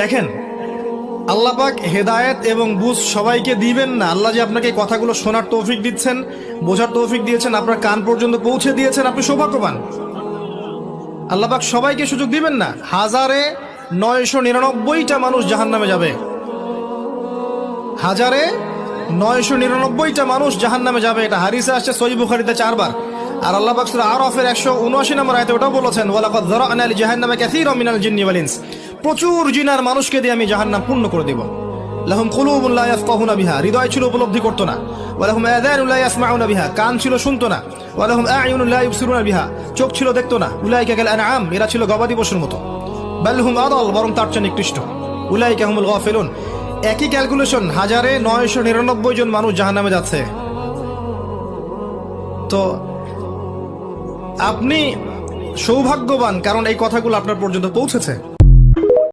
দেখেন, আল্লাহ পাক হেদায়েত এবং বুঝ সবাইকে দিবেন না। আল্লাহ যে আপনাকে এই কথাগুলো শোনার তৌফিক দিচ্ছেন, বোঝার তৌফিক দিয়েছেন, আপনার কান পর্যন্ত পৌঁছে দিয়েছেন, আপনি সৌভাগ্যবান। আল্লাহ পাক সবাইকে সুযোগ দিবেন না। 1999টা মানুষ জাহান্নামে যাবে, 1999টা মানুষ জাহান্নামে যাবে। এটা হাদিসে আসছে সহিহ বুখারীতে 4 বার। আর আল্লাহ পাক সূরা আরাফের 179 নম্বর আয়াতে ওটাও বলেছেন, ওয়ালাকাদ যারা'না লিজাহান্নামা কাসীরাম মিনাল জিন্নি ওয়াল ইনস। প্রচুর জিনার মানুষকে দিয়ে আমি জাহান্নাম পূর্ণ করে দেব। লাহুম কুলুবুন লা ইয়াফকাহুনা বিহা, হৃদয় ছিল উপলব্ধি করতো না। ওয়া লাহুম আযানুন লা ইয়াসমাউনা বিহা, কান ছিল শুনতো না। ওয়া লাহুম আ'য়ুনুন লা ইবসিরুনা বিহা, চোখ ছিল দেখতো না। উলাইকা কাল আনআম, এরা ছিল গবাদি পশুর মতো। বাল হুম আদাল, বরং তার চেয়ে নিকৃষ্ট। উলাইকা হুমুল গাফিলুন। একই ক্যালকুলেশন, 1999 জন মানুষ জাহান্নামে যাচ্ছে। তো আপনি সৌভাগ্যবান, কারণ এই কথাগুলো আপনার পর্যন্ত পৌঁছেছে।